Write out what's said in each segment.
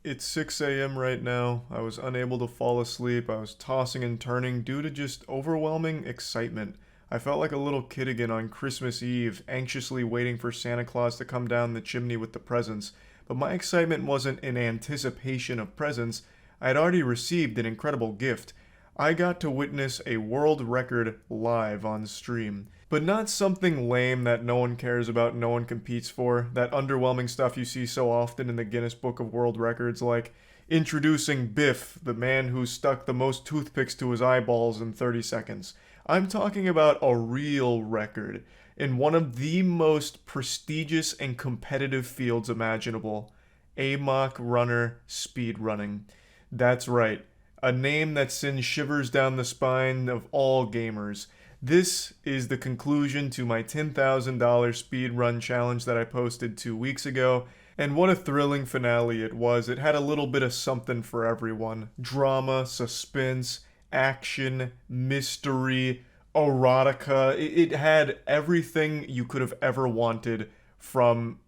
It's 6 a.m. right now. I was unable to fall asleep. I was tossing and turning due to just overwhelming excitement. I felt like a little kid again on Christmas Eve, anxiously waiting for Santa Claus to come down the chimney with the presents. But my excitement wasn't in anticipation of presents. I had already received an incredible gift. I got to witness a world record live on stream. But not something lame that no one cares about, no one competes for. That underwhelming stuff you see so often in the Guinness Book of World Records, like introducing Biff, the man who stuck the most toothpicks to his eyeballs in 30 seconds. I'm talking about a real record in one of the most prestigious and competitive fields imaginable, Amok Runner speedrunning. That's right, a name that sends shivers down the spine of all gamers. This is the conclusion to my $10,000 speedrun challenge that I posted 2 weeks ago, and what a thrilling finale it was. It had a little bit of something for everyone: drama, suspense, action, mystery, erotica. It had everything you could have ever wanted from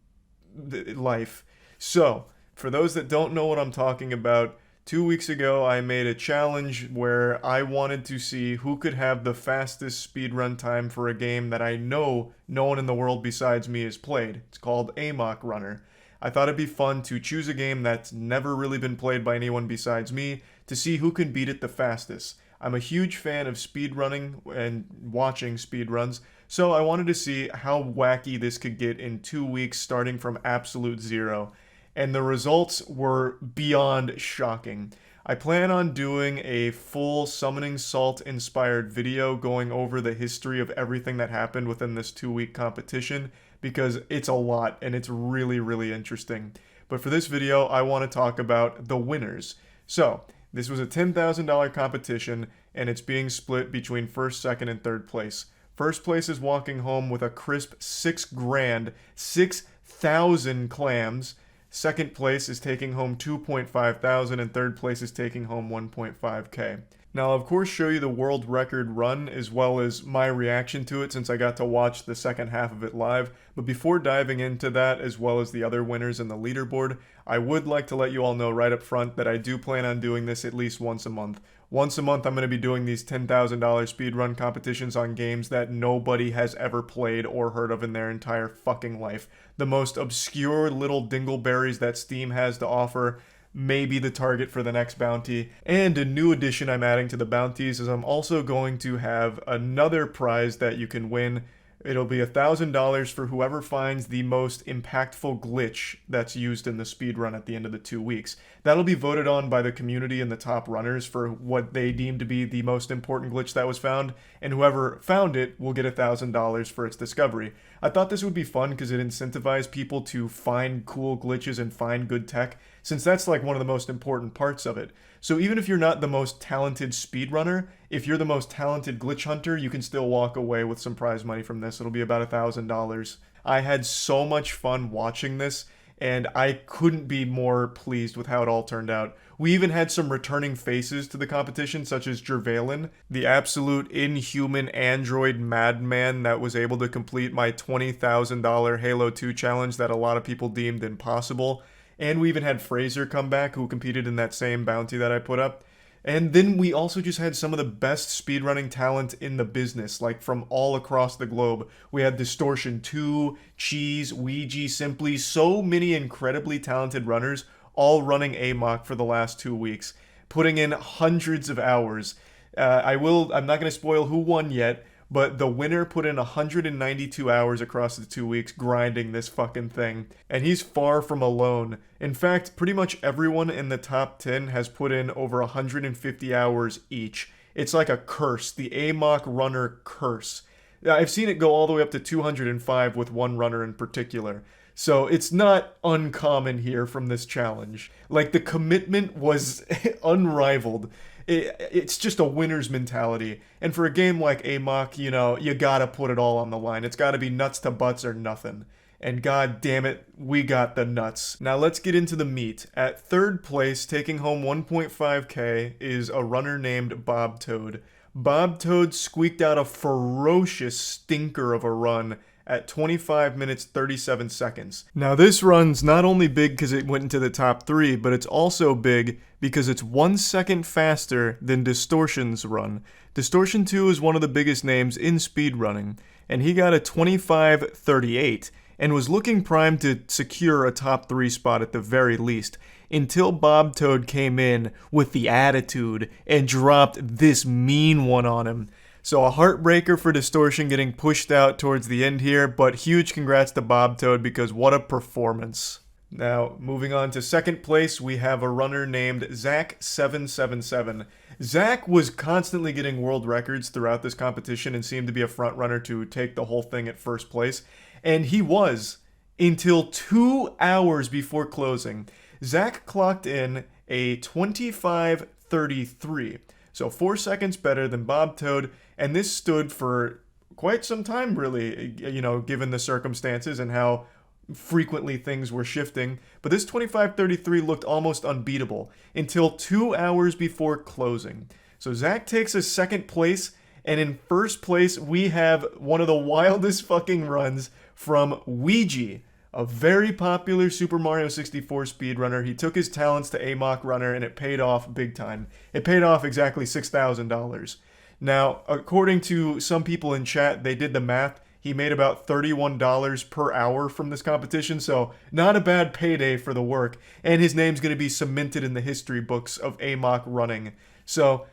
life. So, for those that don't know what I'm talking about, 2 weeks ago I made a challenge where I wanted to see who could have the fastest speedrun time for a game that I know no one in the world besides me has played. It's called Amok Runner. I thought it'd be fun to choose a game that's never really been played by anyone besides me to see who can beat it the fastest. I'm a huge fan of speedrunning and watching speedruns, so I wanted to see how wacky this could get in 2 weeks starting from absolute zero. And the results were beyond shocking. I plan on doing a full Summoning Salt inspired video going over the history of everything that happened within this 2 week competition because it's a lot and it's really, really interesting. But for this video, I want to talk about the winners. So, this was a $10,000 competition and it's being split between first, second, and third place. First place is walking home with a crisp 6 grand, 6,000 clams. Second place is taking home 2.5 thousand, and third place is taking home 1.5k. Now, I'll of course show you the world record run as well as my reaction to it since I got to watch the second half of it live. But before diving into that as well as the other winners in the leaderboard, I would like to let you all know right up front that I do plan on doing this at least once a month. Once a month, I'm going to be doing these $10,000 speedrun competitions on games that nobody has ever played or heard of in their entire fucking life. The most obscure little dingleberries that Steam has to offer may be the target for the next bounty. And a new addition I'm adding to the bounties is I'm also going to have another prize that you can win. It'll be $1,000 for whoever finds the most impactful glitch that's used in the speedrun at the end of the 2 weeks. That'll be voted on by the community and the top runners for what they deem to be the most important glitch that was found, and whoever found it will get $1,000 for its discovery. I thought this would be fun because it incentivized people to find cool glitches and find good tech, since that's like one of the most important parts of it. So even if you're not the most talented speedrunner, if you're the most talented glitch hunter, you can still walk away with some prize money from this. It'll be about $1,000. I had so much fun watching this, and I couldn't be more pleased with how it all turned out. We even had some returning faces to the competition, such as Jervalen, the absolute inhuman android madman that was able to complete my $20,000 Halo 2 challenge that a lot of people deemed impossible. And we even had Fraser come back, who competed in that same bounty that I put up. And then we also just had some of the best speedrunning talent in the business, like from all across the globe. We had Distortion 2, Cheese, Ouija, Simply, so many incredibly talented runners, all running AMOC for the last 2 weeks, putting in hundreds of hours. I'm not going to spoil who won yet, but the winner put in 192 hours across the 2 weeks grinding this fucking thing. And he's far from alone. In fact, pretty much everyone in the top 10 has put in over 150 hours each. It's like a curse, the Amok Runner curse. I've seen it go all the way up to 205 with one runner in particular. So it's not uncommon here from this challenge. Like, the commitment was unrivaled. It's just a winner's mentality. And for a game like Amok, you gotta put it all on the line. It's gotta be nuts to butts or nothing. And god damn it, we got the nuts. Now let's get into the meat. At third place, taking home 1.5k, is a runner named Bob Toad. Bob Toad squeaked out a ferocious stinker of a run at 25 minutes 37 seconds. Now this run's not only big because it went into the top 3, but it's also big because it's 1 second faster than Distortion's run. Distortion 2 is one of the biggest names in speedrunning, and he got a 25:38 and was looking primed to secure a top 3 spot at the very least, until Bob Toad came in with the attitude and dropped this mean one on him. So a heartbreaker for Distortion getting pushed out towards the end here, but huge congrats to Bob Toad because what a performance. Now, moving on to second place, we have a runner named Zach777. Zach was constantly getting world records throughout this competition and seemed to be a front runner to take the whole thing at first place. And he was, until 2 hours before closing. Zach clocked in a 25:33, so 4 seconds better than Bob Toad, and this stood for quite some time, really, you know, given the circumstances and how frequently things were shifting. But this 25:33 looked almost unbeatable until 2 hours before closing. So Zach takes a second place, and in first place we have one of the wildest fucking runs from Ouija, a very popular Super Mario 64 speedrunner. He took his talents to Amok Runner, and it paid off big time. It paid off exactly $6,000. Now, according to some people in chat, they did the math. He made about $31 per hour from this competition, so not a bad payday for the work. And his name's going to be cemented in the history books of Amok running. So,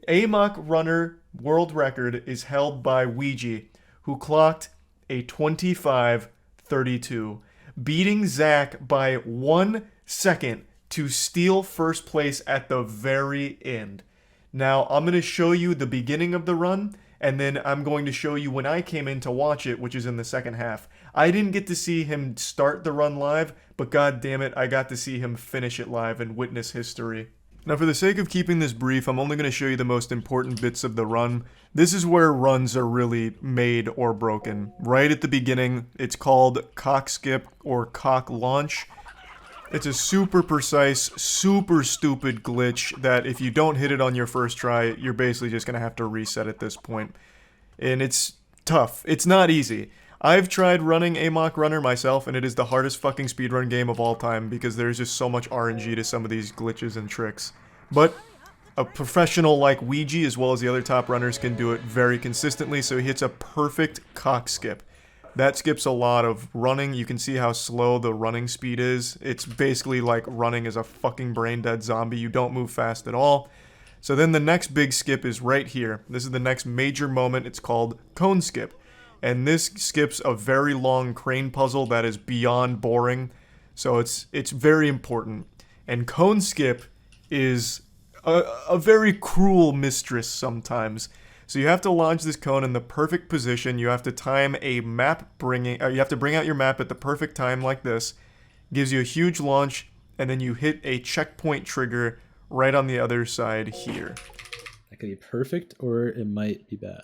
Amok Runner world record is held by Ouija, who clocked a 25:32. Beating Zach by 1 second to steal first place at the very end. Now, I'm going to show you the beginning of the run, and then I'm going to show you when I came in to watch it, which is in the second half. I didn't get to see him start the run live, but god damn it, I got to see him finish it live and witness history. Now, for the sake of keeping this brief, I'm only going to show you the most important bits of the run. This is where runs are really made or broken. Right at the beginning, it's called cock skip or cock launch. It's a super precise, super stupid glitch that if you don't hit it on your first try, you're basically just going to have to reset at this point. And it's tough. It's not easy. I've tried running Amok Runner myself, and it is the hardest fucking speedrun game of all time because there's just so much RNG to some of these glitches and tricks. But a professional like Ouija, as well as the other top runners, can do it very consistently, so he hits a perfect cock skip. That skips a lot of running. You can see how slow the running speed is. It's basically like running as a fucking brain-dead zombie. You don't move fast at all. So then the next big skip is right here. This is the next major moment. It's called cone skip. And this skips a very long crane puzzle that is beyond boring. So it's very important. And cone skip is a very cruel mistress sometimes. So you have to launch this cone in the perfect position. You have to time a map bringing. You have to bring out your map at the perfect time like this. Gives you a huge launch, and then you hit a checkpoint trigger right on the other side here. That could be perfect, or it might be bad.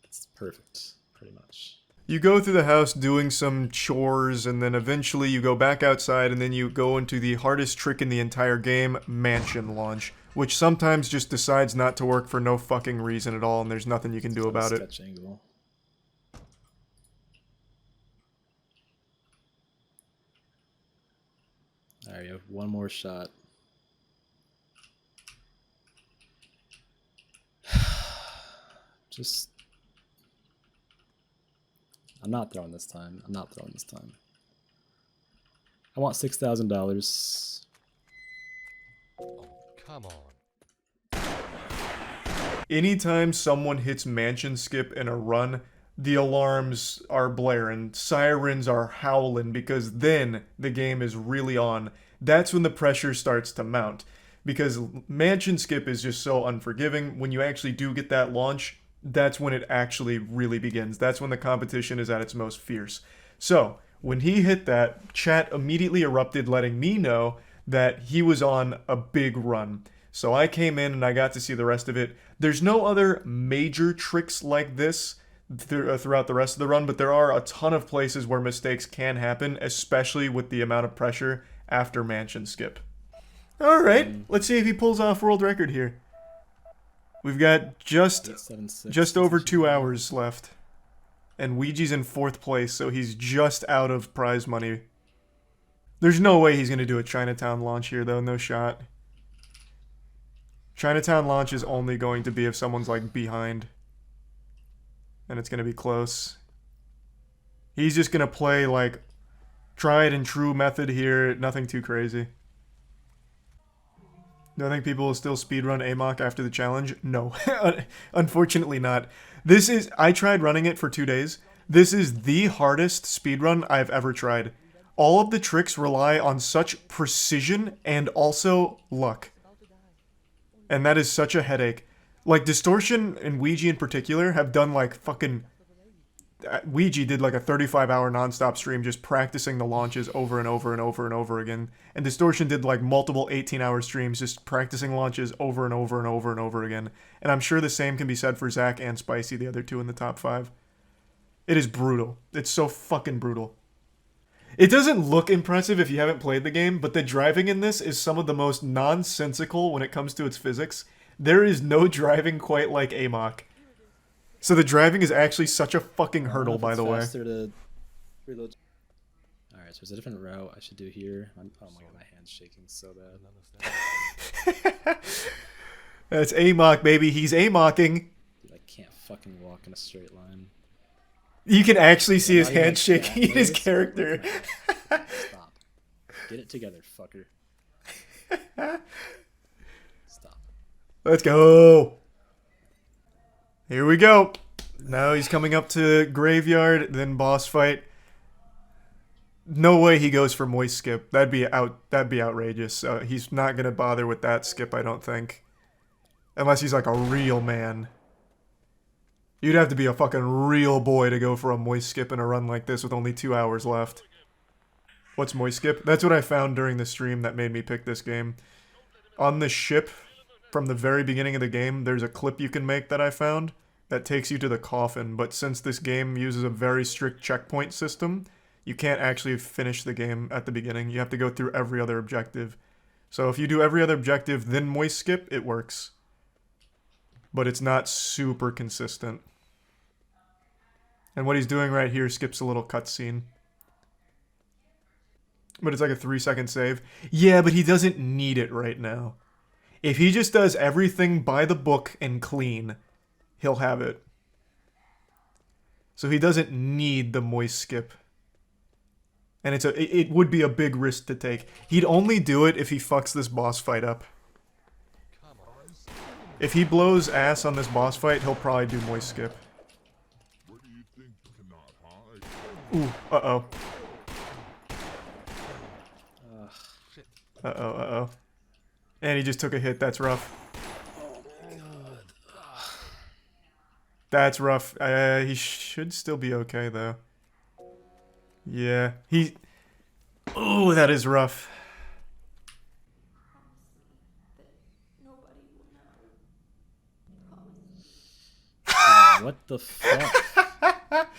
It's perfect, pretty much. You go through the house doing some chores, and then eventually you go back outside, and then you go into the hardest trick in the entire game, mansion launch, which sometimes just decides not to work for no fucking reason at all, and there's nothing you can do about it. Sketch angle. Alright, you have one more shot. Just... I'm not throwing this time. I'm not throwing this time. I want $6,000. Oh, come on. Anytime someone hits mansion skip in a run, the alarms are blaring, sirens are howling, because then the game is really on. That's when the pressure starts to mount. Because mansion skip is just so unforgiving. When you actually do get that launch, that's when it actually really begins. That's when the competition is at its most fierce. So, when he hit that, chat immediately erupted, letting me know that he was on a big run. So I came in and I got to see the rest of it. There's no other major tricks like this throughout the rest of the run, but there are a ton of places where mistakes can happen, especially with the amount of pressure after mansion skip. Alright, let's see if he pulls off world record here. We've got just over 2 hours left. And Ouija's in 4th place, so he's just out of prize money. There's no way he's going to do a Chinatown launch here, though. No shot. Chinatown launch is only going to be if someone's, like, behind. And it's going to be close. He's just going to play, like, tried and true method here. Nothing too crazy. Do I think people will still speedrun Amok after the challenge? No. Unfortunately not. I tried running it for 2 days. This is the hardest speedrun I've ever tried. All of the tricks rely on such precision and also luck. And that is such a headache. Like, Distortion and Ouija in particular have done, like, fucking... Ouija did, like, a 35-hour non-stop stream just practicing the launches over and over and over and over again. And Distortion did, like, multiple 18-hour streams just practicing launches over and over and over and over again. And I'm sure the same can be said for Zach and Spicy, the other two in the top 5. It is brutal. It's so fucking brutal. It doesn't look impressive if you haven't played the game, but the driving in this is some of the most nonsensical when it comes to its physics. There is no driving quite like Amok. So the driving is actually such a fucking hurdle, by the way. To reload. Alright, so there's a different route I should do here. Oh my god, my hand's shaking so bad. That's Amok, baby. He's Amok-ing. Dude, I can't fucking walk in a straight line. You can actually see his Not even hand shaking in his sideways. character. Stop. Get it together, fucker. Stop. Let's go. Here we go. Now he's coming up to Graveyard, then boss fight. No way he goes for moist skip. That'd be outrageous. He's not gonna bother with that skip, I don't think. Unless he's like a real man. You'd have to be a fucking real boy to go for a moist skip in a run like this with only 2 hours left. What's moist skip? That's what I found during the stream that made me pick this game. On the ship, from the very beginning of the game, there's a clip you can make that I found that takes you to the coffin, but since this game uses a very strict checkpoint system, you can't actually finish the game at the beginning. You have to go through every other objective. So if you do every other objective, then moist skip, it works. But it's not super consistent. And what he's doing right here skips a little cutscene. But it's like a 3-second save. Yeah, but he doesn't need it right now. If he just does everything by the book and clean, he'll have it. So he doesn't need the moist skip. And it would be a big risk to take. He'd only do it if he fucks this boss fight up. If he blows ass on this boss fight, he'll probably do moist skip. Ooh, uh-oh. Uh-oh. And he just took a hit. That's rough. That's rough. He should still be okay, though. Yeah. Ooh, that is rough. What the fuck?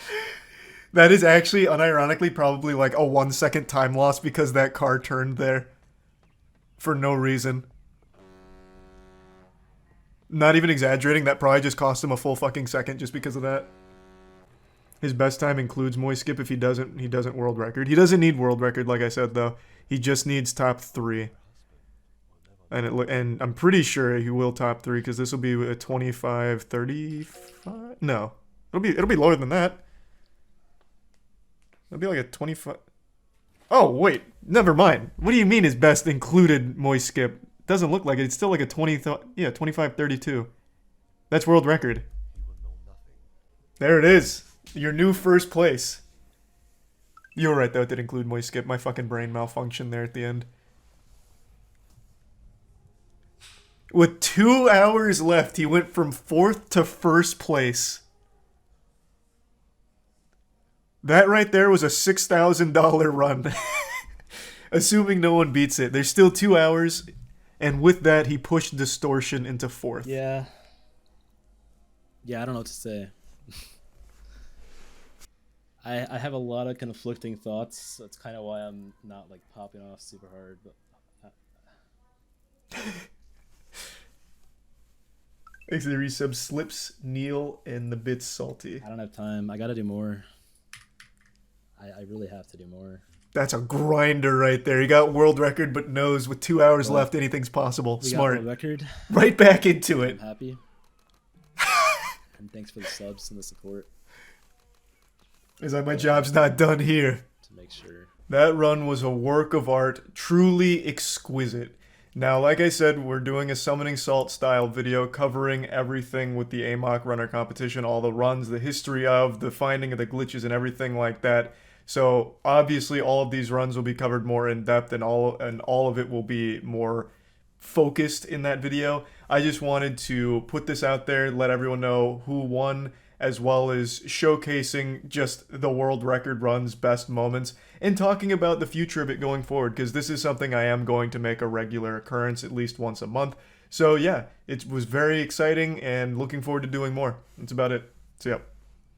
That is actually, unironically, probably like a 1-second time loss because that car turned there. For no reason. Not even exaggerating, that probably just cost him a full fucking second just because of that. His best time includes moist skip. If he doesn't world record. He doesn't need world record, like I said, though. He just needs top 3. And I'm pretty sure he will top 3 because this will be a 25, 35. No, it'll be lower than that. It'll be like a 25. Oh wait, never mind. What do you mean his best included moist skip? Doesn't look like it. It's still like a 25, 32. That's world record. There it is. Your new first place. You were right though. It did include moist skip. My fucking brain malfunctioned there at the end. With 2 hours left, he went from 4th to 1st place. That right there was a $6,000 run. Assuming no one beats it. There's still 2 hours, and with that, he pushed Distortion into 4th. Yeah. Yeah, I don't know what to say. I have a lot of conflicting thoughts. That's kind of why I'm not like popping off super hard. But Thanks for the resub, Slips, Neil, and the Bits Salty. I don't have time. I gotta do more. I really have to do more. That's a grinder right there. He got world record, but knows with 2 hours Well, left, anything's possible. We Smart. got world record. Right back into I'm it. happy. And thanks for the subs and the support He's like, my job's not done here. to make sure. That run was a work of art, truly exquisite. Now, like I said, we're doing a Summoning Salt style video covering everything with the Amok Runner competition, all the runs, the history of, the finding of the glitches and everything like that. So obviously all of these runs will be covered more in depth and all of it will be more focused in that video. I just wanted to put this out there, let everyone know who won, as well as showcasing just the world record run's best moments and talking about the future of it going forward, because this is something I am going to make a regular occurrence at least once a month. So yeah, it was very exciting and looking forward to doing more. That's about it. See ya.